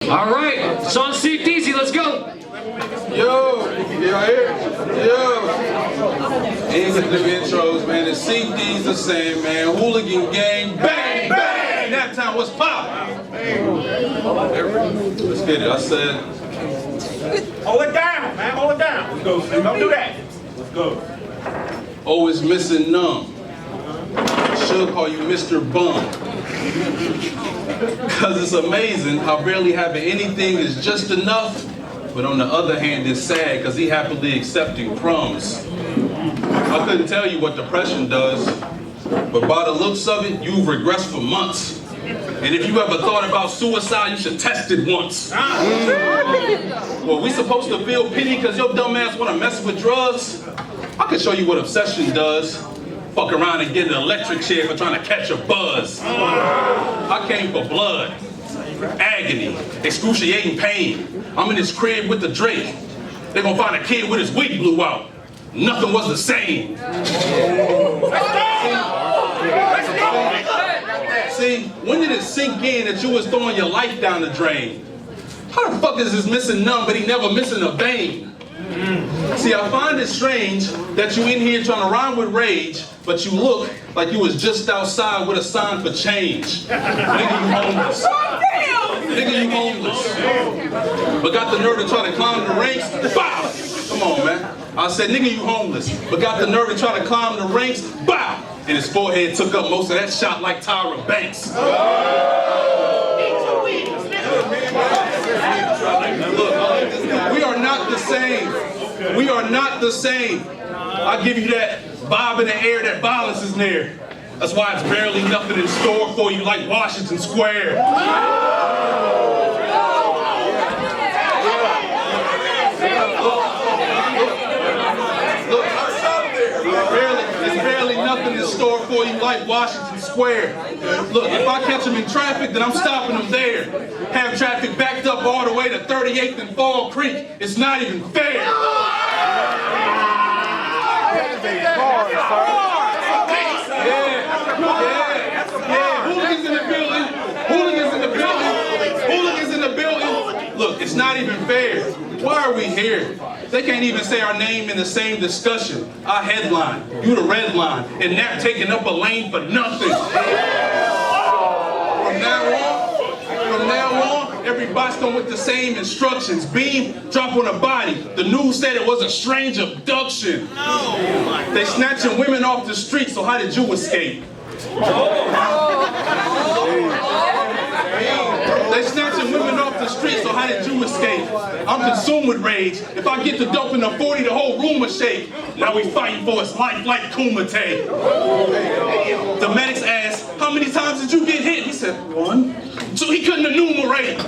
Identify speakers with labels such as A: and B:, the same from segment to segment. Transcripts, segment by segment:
A: All right, it's on Cephdeezy, let's go.
B: Yo, y'all here? Yo. Ain't with the intros, man. The Cephdeezy the same, man. Hooligan gang, bang, bang. That time was pop. Let's get it. I said,
C: hold it down, man. Hold it down. Let's go. Don't do that. Let's go.
B: always missing numb. Should call you Mr. Bum. Because it's amazing how barely having anything is just enough, but on the other hand, it's sad because he happily accepting crumbs. I couldn't tell you what depression does, but by the looks of it, you've regressed for months. And if you ever thought about suicide, you should test it once. Well, we supposed to feel pity because your dumb ass want to mess with drugs? I can show you what obsession does. Fuck around and get an electric chair for trying to catch a buzz. I came for blood, agony, excruciating pain. I'm in this crib with the Drake. They gonna find a kid with his wig blew out. Nothing was the same. See, when did it sink in that you was throwing your life down the drain? How the fuck is this missing numb, but he never missing a vein? See, I find it strange that you in here trying to rhyme with rage, but you look like you was just outside with a sign for change. Nigga, you homeless. Nigga, you homeless. But got the nerve to try to climb the ranks? Bow! Come on, man. I said, nigga, you homeless. But got the nerve to try to climb the ranks? Bow! And his forehead took up most of that shot like Tyra Banks. Look, we are not the same. We are not the same. I give you that vibe in the air, that violence is there. That's why it's barely nothing in store for you like Washington Square. Look, there's barely nothing in store for you like Washington Square. Look, if I catch them in traffic, then I'm stopping them there. Have traffic backed up all the way to 38th and Fall Creek. It's not even fair. Yeah. Hooligans in the building. Hooligans in the building. Hooligans in the building. Look, it's not even fair. Why are we here? They can't even say our name in the same discussion. Our headline, you the red line, and Nap taking up a lane for nothing. From now on, every box come with the same instructions. Beam, drop on a body. The news said it was a strange abduction. They snatching women off the street, so how did you escape? They snatching women off the street, so how did you escape? I'm consumed with rage. If I get to dumping a 40, the whole room will shake. Now we fighting for his life like Kumite. The medics asked, how many times did you get hit? He said, 1. So he couldn't enumerate.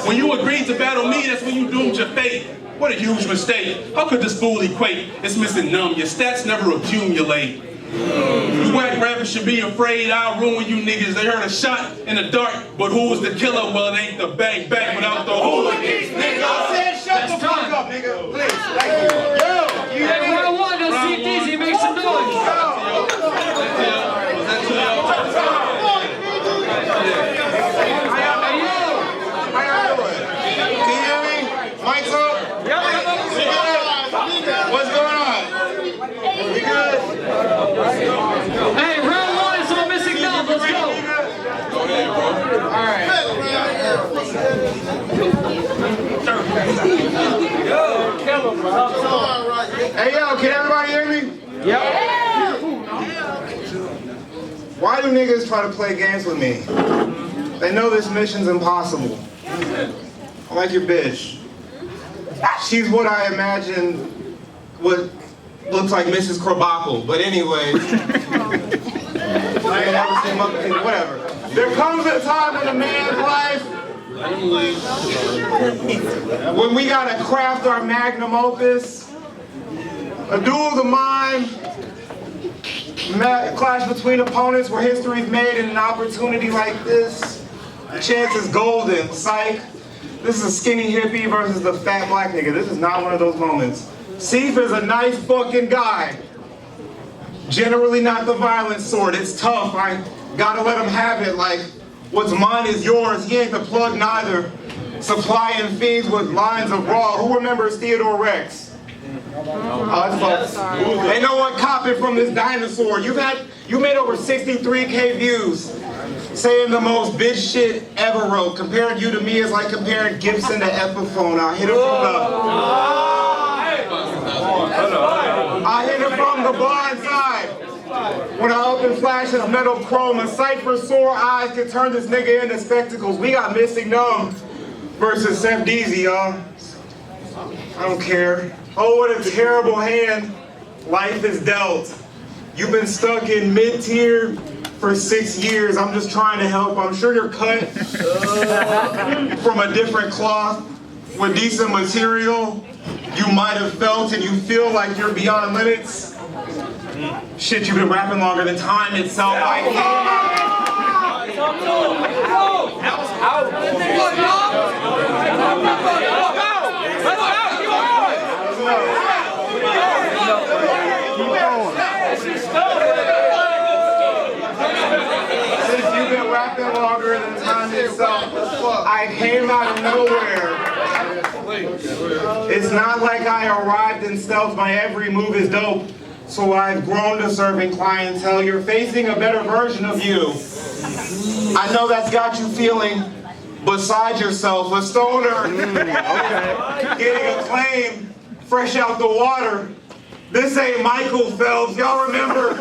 B: When you agreed to battle me, that's when you doomed your fate. What a huge mistake. How could this fool equate? It's missing numb. Your stats never accumulate. You whack rappers should be afraid I'll ruin you niggas. They heard a shot in the dark, but who was the killer? Well, it ain't the bang bang without the hooligans, nigga.
C: I said shut the fuck up, nigga. Please, thank you. Yo, you
A: Hey, round one, let's Cephdeezy, make some noise.
C: Mike's up? What's going on? You good?
A: Hey, round one, it's all missing numb, let's go.
B: Go ahead, bro.
C: Alright. Hey, yo, can everybody hear me?
A: Yep.
C: Why do niggas try to play games with me? They know this mission's impossible. I like your bitch. She's what I imagine what looks like Mrs. Krabappel, but anyways. I ain't never seen whatever. There comes a time in a man's life when we gotta craft our magnum opus, a duel of the mind, clash between opponents where history's made in an opportunity like this. The chance is golden, psych. This is a skinny hippie versus the fat black nigga. This is not one of those moments. Ceph is a nice fucking guy. Generally not the violent sort. It's tough. I gotta let him have it like What's mine is yours, he ain't the plug neither. Supplying fiends with lines of raw. Who remembers Theodore Rex? Oh, that's fucked. Ain't no one copping from this dinosaur. You made over 63K views. Saying the most bitch shit ever wrote. Comparing you to me is like comparing Gibson to Epiphone. I hit it from the blind side. When I up and flash his metal chrome, a sight for sore eyes could turn this nigga into spectacles. We got Missing Numb versus Cephdeezy, y'all. I don't care. Oh, what a terrible hand life is dealt. You've been stuck in mid-tier for 6 years. I'm just trying to help. I'm sure you're cut from a different cloth with decent material. You might have felt and you feel like you're beyond limits. Shit, you've been rapping longer than time itself. Since you've been rapping longer than time itself, I came out of nowhere. It's not like I arrived in stealth. My every move is dope. So I've grown to serving clientele. You're facing a better version of you. I know that's got you feeling beside yourself, a stoner. Getting acclaim, fresh out the water. This ain't Michael Phelps. Y'all remember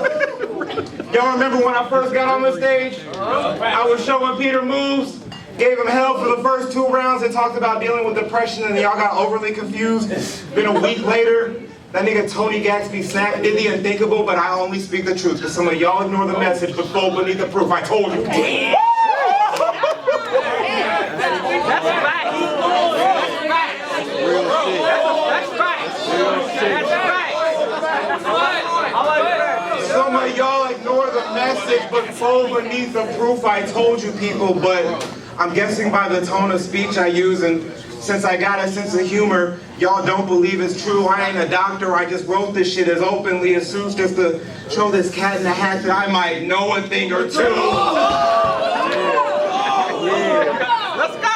C: when I first got on the stage? I was showing Peter moves, gave him hell for the first 2 rounds and talked about dealing with depression, and y'all got overly confused. Been a week later, that nigga Tony Gatsby snapped, did the unthinkable, but I only speak the truth. Because some of y'all ignore the message, but fall beneath the proof. I told you. That's right. That's right. Real shit. That's right. That's right. Some of y'all ignore the message, but fall beneath the proof. I told you, people, but I'm guessing by the tone of speech I use, and since I got a sense of humor, y'all don't believe it's true. I ain't a doctor, I just wrote this shit as openly as Seuss just to show this cat in the hat that I might know a thing or two. Let's go!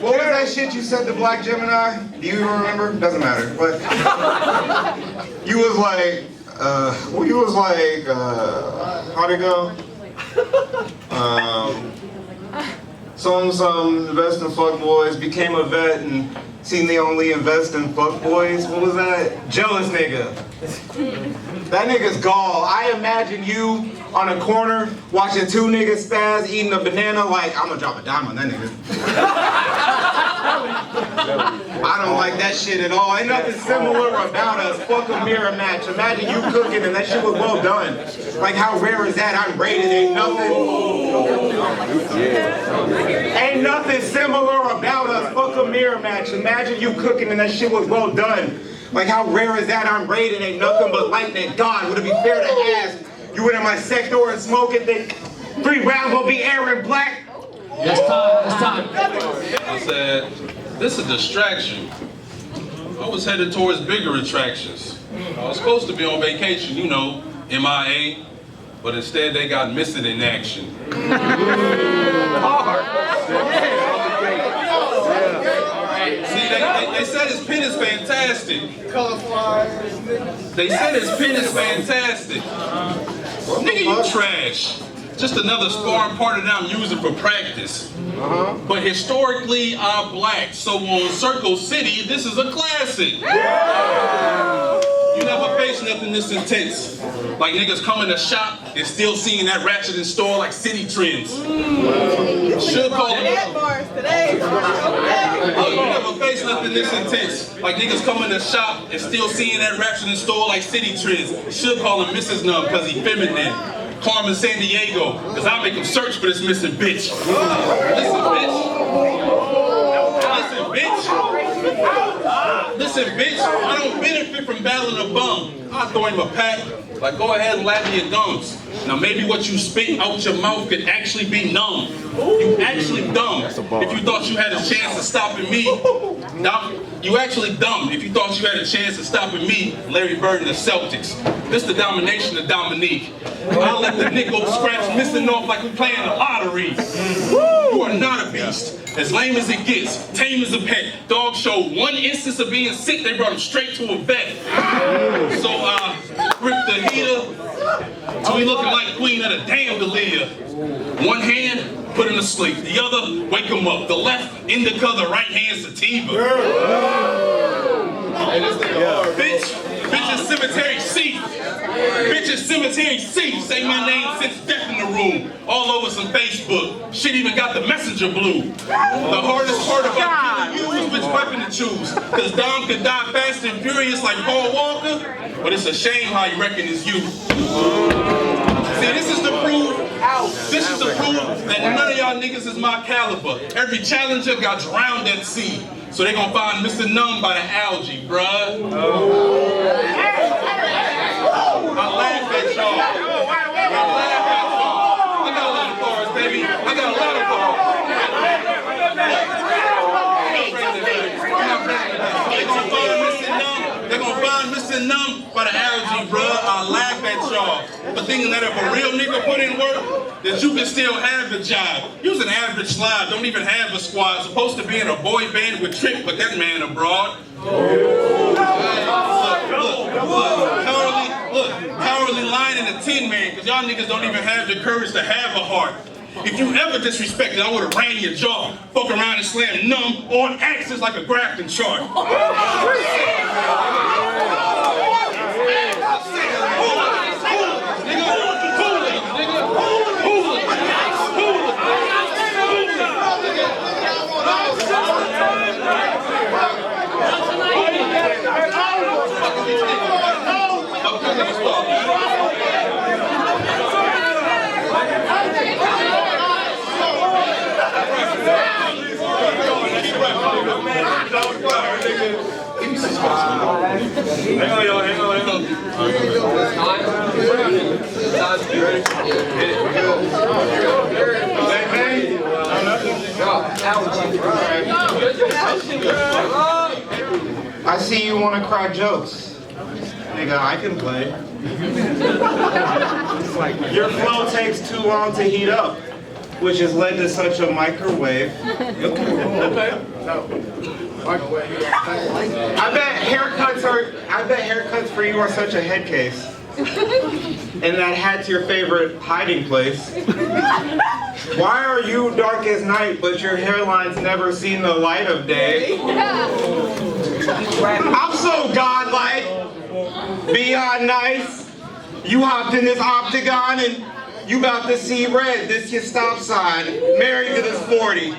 C: What was that shit you said to Black Gemini? Do you even remember? Doesn't matter. But you was like, how'd it go? Some invest in fuck boys, became a vet and seen they only invest in fuck boys. What was that? Jealous nigga. That nigga's gall. I imagine you on a corner watching 2 niggas spaz eating a banana like, I'm gonna drop a dime on that nigga. I don't like that shit at all. Ain't nothing similar about us. Fuck a mirror match. Imagine you cooking and that shit was well done. Like how rare is that? I'm rated. Ain't nothing similar about us. Fuck a mirror match. Imagine you cooking and that shit was well done. Like how rare is that? I'm rated. Ain't nothing but lightning. God, would it be fair to ask? You went in my sector and smoking, think 3 rounds will be Aaron Black?
A: It's time.
B: I said, this is a distraction. I was headed towards bigger attractions. I was supposed to be on vacation, you know, MIA, but instead they got missing in action. See, they said his pen is fantastic. They said his pen is fantastic. Nigga, you trash. Just another sparring partner that I'm using for practice. But historically, I'm black, so on Circle City, this is a classic. You never face nothing this intense. Like niggas coming to shop and still seeing that ratchet in store like city trends. Should call it. You never face nothing this intense. Like niggas coming to shop and still seeing that ratchet in store like city trends. Should call him Mrs. Numb because he feminine. Carmen San Diego, because I make him search for this missing bitch. Listen, bitch. Listen, bitch. I don't benefit from battling a bum. I'll throw him a pack. Like, go ahead and lap me your gums. Now, maybe what you spit out your mouth could actually be numb. You actually dumb. If you thought you had a chance of stopping me, You actually dumb if you thought you had a chance of stopping me, Larry Bird, and the Celtics. This the domination of Dominique. I'll let the nickel scratch missing off like we playing the lottery. You are not a beast. As lame as it gets, tame as a pet. Dog showed one instance of being sick, they brought him straight to a vet. So, grip the heater, till we looking like queen of the damn Delia. One hand, put him to sleep. The other, wake him up. The left, indica, the right hand, sativa. Bitch is cemetery seat. Bitch is cemetery seat. Say my name since death in the room. All over some Facebook. Shit even got the messenger blue. The hardest part about killing you is which weapon to choose. Cause Dom could die fast and furious like Paul Walker. But it's a shame how you reckon it's you. See, this is the proof. This is the proof that none of y'all niggas is my caliber. Every challenger got drowned at sea. So they gonna find Mr. Numb by the algae, bruh. I laugh at y'all. I laugh at y'all. I got a lot of bars, baby. I got a lot of bars. They gonna find Mr. Numb by the algae, bruh. I laugh at y'all. But thinking that if a real nigga put in work, that you can still have a job. You's an average slob, don't even have a squad. Supposed to be in a boy band with Trick, but that man abroad. Cowardly lion and a tin man, because y'all niggas don't even have the courage to have a heart. If you ever disrespected, I would've ran your jaw. Fuck around and slam Numb on axis like a grafting chart.
D: Hang on, y'all, hang on, hang on.
C: I see you want to crack jokes. Nigga, I can play. Your flow takes too long to heat up, which has led to such a microwave. Okay. I bet haircuts for you are such a head case. And that hat's your favorite hiding place. Why are you dark as night, but your hairline's never seen the light of day? I'm so godlike, beyond nice. You hopped in this octagon and you about to see red. This your stop sign. Married to this 40.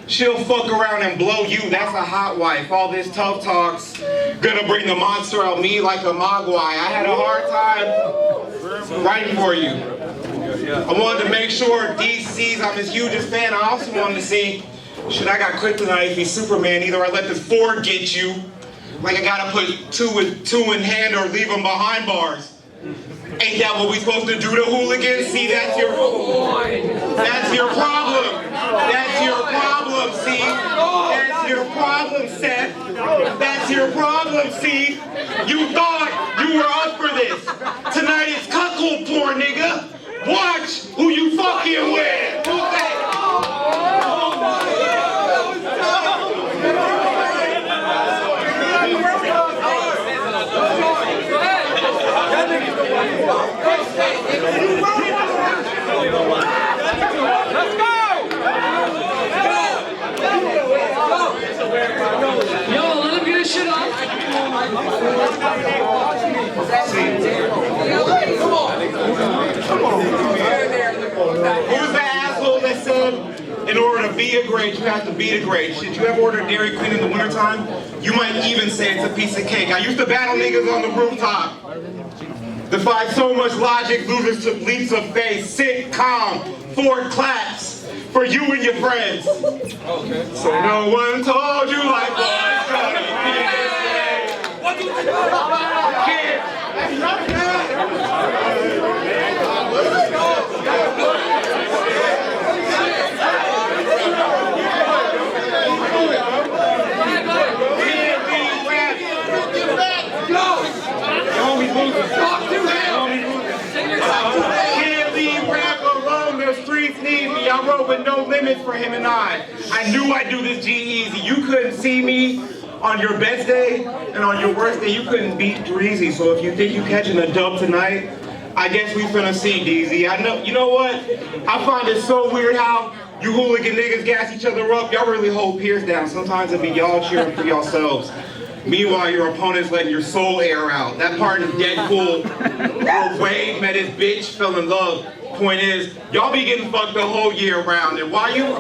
C: She'll fuck around and blow you, that's a hot wife. All this tough talk's gonna bring the monster out me like a mogwai. I had a hard time writing for you. I wanted to make sure DC's I'm his hugest fan. I also wanted to see, should I got kryptonite if he's Superman, either I let this Ford get you, like I gotta put two in hand or leave them behind bars. Ain't that what we supposed to do to hooligans? See, that's your problem. That's your problem, see? That's your problem, Ceph. That's your problem, see? You thought you were up for this. Tonight it's cuckold porn, nigga. Watch who you fucking with. Who's that?
A: Let's go! Yo, let him get his shit off.
C: Who's the asshole that said in order to be a great, you have to beat a great? Should you ever order Dairy Queen in the wintertime? You might even say it's a piece of cake. I used to battle niggas on the rooftop. Defied so much logic, losers took leaps of faith. Sit calm, 4 claps for you and your friends. Okay. So no one told you like what's gonna be this way. What do you think?
A: Talk to him.
C: Can't leave rap alone, the streets need me. I wrote with no limits for him and I knew I'd do this G-Easy. You couldn't see me on your best day, and on your worst day, you couldn't beat Dreezy. So if you think you catching a dub tonight, I guess we finna see, Deezy. I know, you know what? I find it so weird how you hooligan niggas gas each other up. Y'all really hold peers down. Sometimes it be y'all cheering for yourselves. Meanwhile, your opponent's letting your soul air out. That part in Deadpool, where Wade met his bitch, fell in love. Point is, y'all be getting fucked the whole year round. And why you?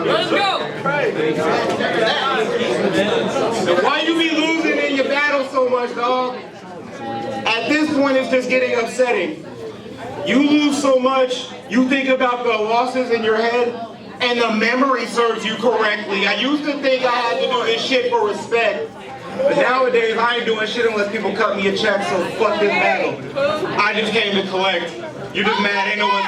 A: Let's go!
C: And why you be losing in your battle so much, dog? At this point, it's just getting upsetting. You lose so much, you think about the losses in your head, and the memory serves you correctly. I used to think I had to do this shit for respect, but nowadays I ain't doing shit unless people cut me a check, so fuck this battle. I just came to collect. You just mad, ain't no one.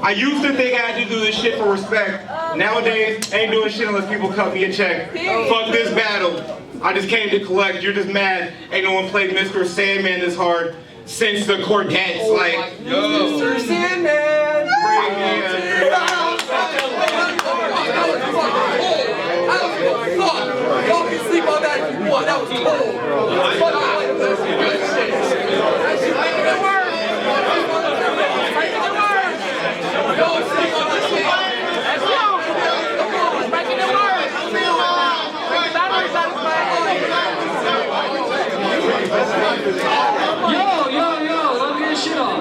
C: I used to think I had to do this shit for respect. Nowadays, ain't doing shit unless people cut me a check. Fuck this battle. I just came to collect. You're just mad. Ain't no one played Mr. Sandman this hard since the Cordettes. Like, yo.
A: Mr. Sandman! Y'all can sleep on that if you want. That was cold. Yo, let me get shit off.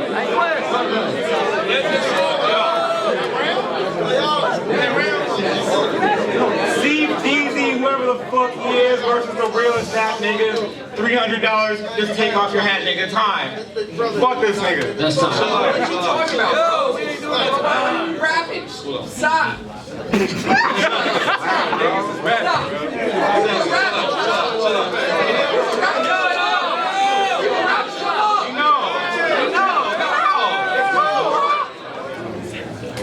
C: Cephdeezy, whoever the fuck he is, versus the realest that nigga. $300, just take off your hat, nigga. Time. Fuck this nigga.
A: That's time. What are you talking about? Yo, we ain't doing that. Rapping. Stop.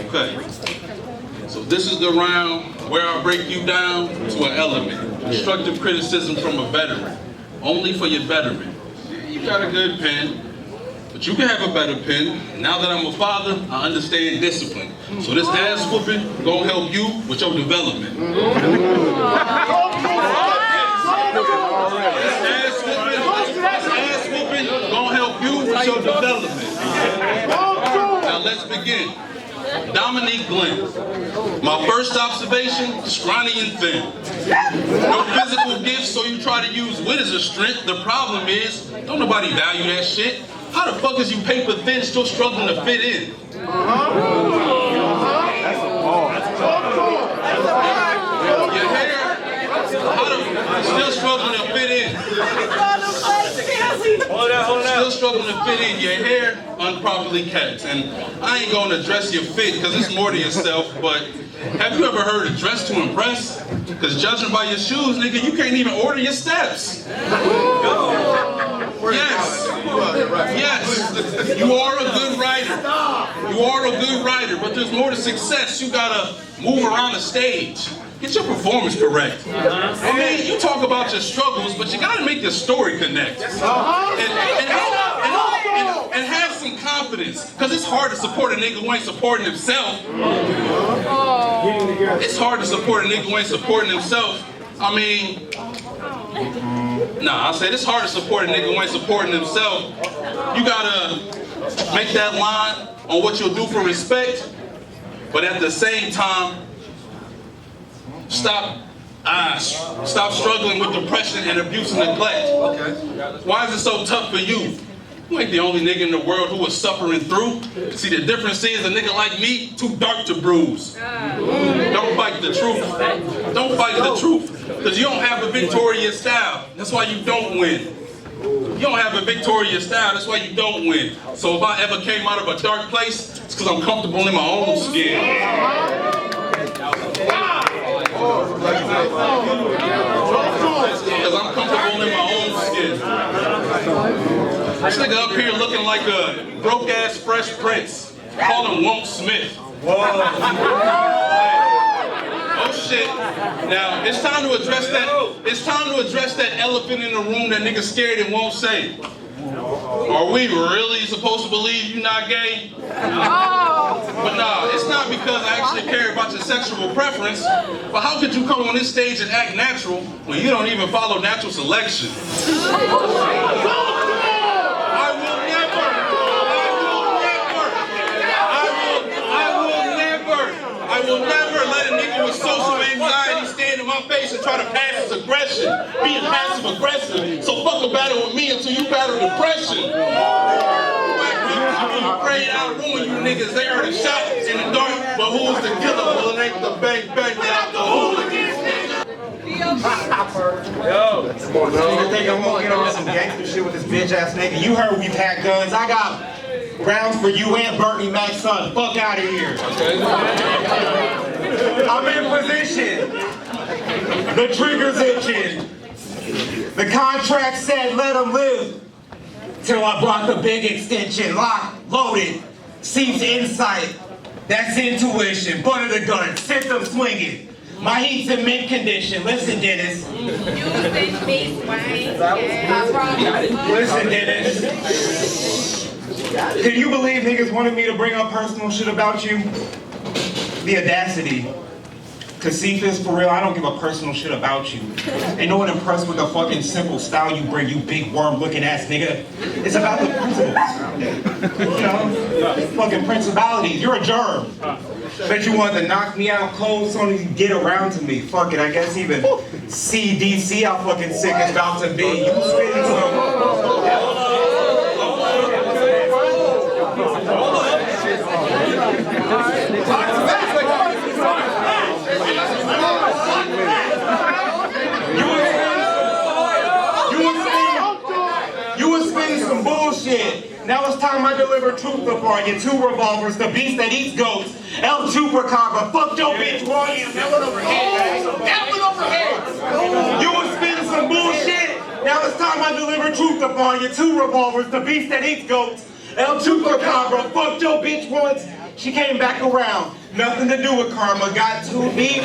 B: Okay. So this is the round where I break you down to an element. Constructive criticism from a veteran. Only for your betterment. You got a good pen, but you can have a better pen. Now that I'm a father, I understand discipline. So this ass whooping gonna help you with your development. This ass whooping gonna help you with your development. Now let's begin. Dominique Glenn. My first observation, scrawny and thin. No physical gifts, so you try to use wit as a strength. The problem is, don't nobody value that shit. How the fuck is you paper thin still struggling to fit in? Your hair, still struggling to fit in. Still struggling to fit in. Your hair improperly kept. And I ain't gonna address your fit because it's more to yourself, but have you ever heard of dress to impress? Because judging by your shoes, nigga, you can't even order your steps. Yes, you are a good writer. You are a good writer, but there's more to success. You gotta move around the stage. Get your performance correct. I mean, you talk about your struggles, but you gotta make your story connect. And have some confidence, because it's hard to support a nigga who ain't supporting himself. It's hard to support a nigga who ain't supporting himself. I mean, I said it's hard to support a nigga who ain't supporting himself. You gotta make that line on what you'll do for respect, but at the same time, stop struggling with depression and abuse and neglect. Okay. Why is it so tough for you? You ain't the only nigga in the world who was suffering through. See, the difference is a nigga like me, too dark to bruise. Don't fight the truth. Don't fight the truth. Because you don't have a victorious style. That's why you don't win. You don't have a victorious style. That's why you don't win. So if I ever came out of a dark place, it's because I'm comfortable in my own skin. Because I'm comfortable in my own This nigga up here looking like a broke-ass Fresh Prince. Call him Won't Smith. Oh shit. Now, it's time to address that. It's time to address that elephant in the room that niggas scared and won't say. Are we really supposed to believe you not gay? But nah, it's not because I actually care about your sexual preference, but how could you come on this stage and act natural when you don't even follow natural selection? I will never let a nigga with social anxiety stand in my face and try to pass his aggression, being passive aggressive. So fuck a battle with me until you battle depression. I'm afraid I'll ruin you niggas. They heard a shot in the dark, but who's the killer? Well, it ain't the bang bang without the hooligans, nigga.
C: Yo, nigga think I'm gonna get on some gangster shit with this bitch ass nigga. You heard we've had guns. I got rounds for you and Bernie Mac's son. Fuck out of here. I'm in position. The trigger's itching. The contract said let him live. Till I brought the big extension. Locked, loaded, seems insight. That's intuition. Butter the gun, sent them swinging. My heat's in mint condition. Listen, Dennis. Listen, Dennis. Can you believe niggas wanted me to bring up personal shit about you? The audacity. Cause Cephdeezy, for real, I don't give a personal shit about you. Ain't no one impressed with the fucking simple style you bring, you big worm looking ass nigga. It's about the principles. You know? Fucking principalities. You're a germ. Bet you wanted to knock me out cold so you get around to me. Fuck it, I guess even CDC how fucking sick it's about to be. You spitting some... You was spitting some bullshit. Now it's time I deliver truth upon you. 2 revolvers, the beast that eats goats. El Chupacabra, fuck your bitch, William. That one over here. That one over here. You was spitting some bullshit. Now it's time I deliver truth upon you. 2 revolvers, the beast that eats goats. El Chupacabra, fucked your bitch once. She came back around. Nothing to do with karma. Got too deep.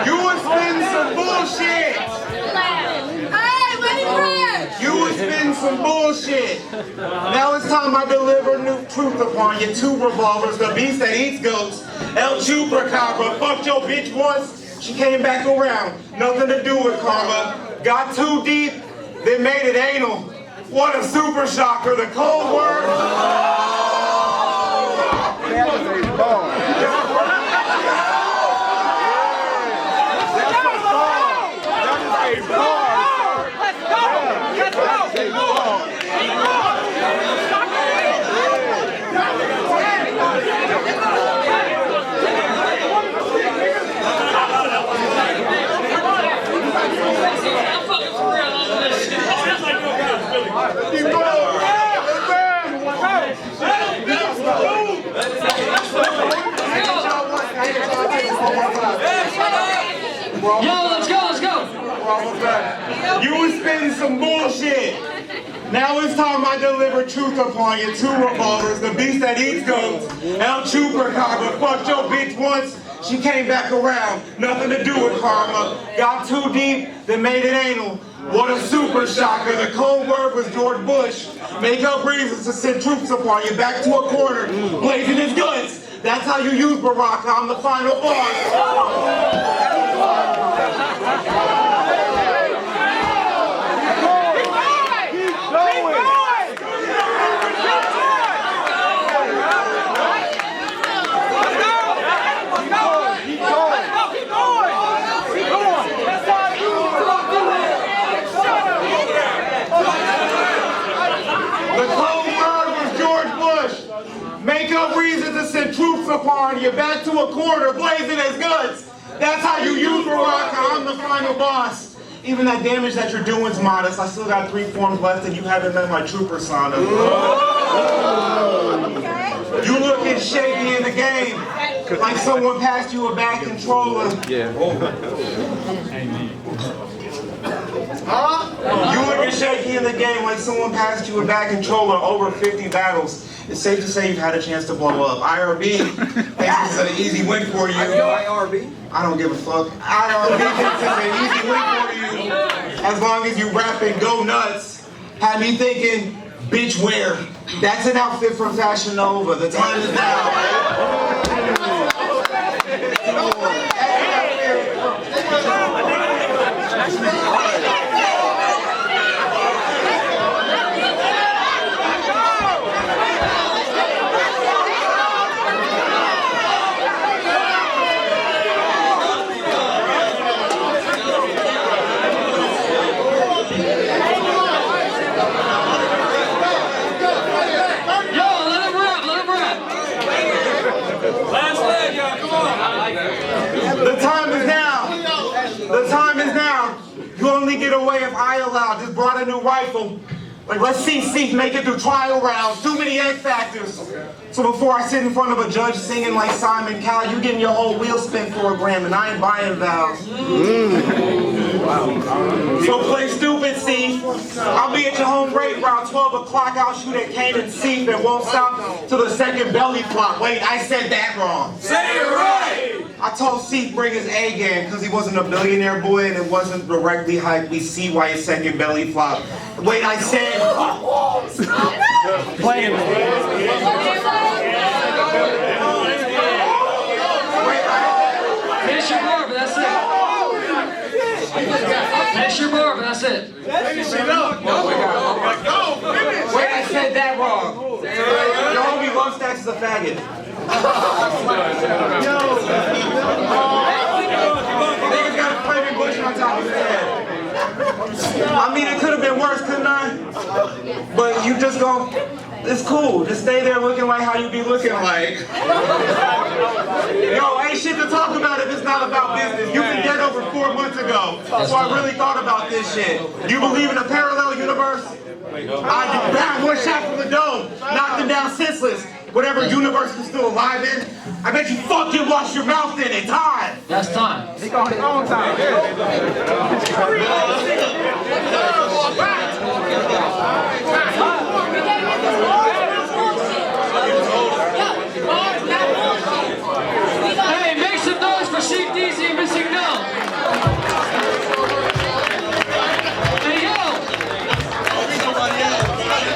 C: You was spitting some bullshit. You was spitting some bullshit. Now it's time I deliver new truth upon you. 2 revolvers, the beast that eats goats. El Chupacabra, fucked your bitch once. She came back around. Nothing to do with karma. Got too deep, then made it anal. What a super shocker, the cold word.
E: That is a bar.
F: Yo, let's go.
C: You was spitting some bullshit. Now it's time I deliver truth upon you. 2 revolvers, the beast that eats goats. El Chupacabra, fucked your bitch once. She came back around. Nothing to do with karma. Got too deep, then made it anal. What a super shocker. The cold word was George Bush. Make up reasons to send troops upon you. Back to a corner, blazing his guns. That's how you use Barack. I'm the final boss. Make up reasons to send troops upon you, back to a corner, blazing as guns. That's how you use Baraka. I'm the final boss. Even that damage that you're doing is modest. I still got 3 forms left and you haven't met my true persona. You looking shaky in the game, like someone passed you a bad controller. Yeah. You looking shaky in the game, like someone passed you a bad controller over 50 battles. It's safe to say you've had a chance to blow up. IRB thinks this is an easy win for you. IRB? I don't give a fuck. IRB thinks it's an easy win for you. As long as you rap and go nuts. Had me thinking, bitch wear. That's an outfit from Fashion Nova. The time is now. The time is now. The time is now. You only get away if I allow. Just brought a new rifle. Like, let's see Ceph make it through trial rounds. Too many X factors. So before I sit in front of a judge singing like Simon Cowell, you getting your whole wheel spin for a gram, and I ain't buying vows. So play stupid, Ceph. I'll be at your home rate around 12 o'clock. I'll shoot at Kane and Ceph and won't stop till the second belly flop. Wait, I said that wrong.
A: Say it right!
C: I told Ceph bring his A game because he wasn't a billionaire boy and it wasn't directly hyped. We see why his second belly flop. Wait, I said... Play him.
F: Finish your bar, but that's it. Finish your bar, but that's it.
C: Wait, I said that wrong. Your homie Love Stacks is a faggot. Niggas got a flaming bush on top of his head. I mean, it could have been worse, couldn't I? But you just go, it's cool. Just stay there looking like how you be looking like. Yo, ain't shit to talk about if it's not about business. You been dead over 4 months ago. So I really thought about this shit. You believe in a parallel universe? I grabbed one shot from the dome, knocked him down senseless. Whatever universe he's still alive in, I bet you fucking wash your mouth in it. Time.
F: That's time.
E: He got his own time.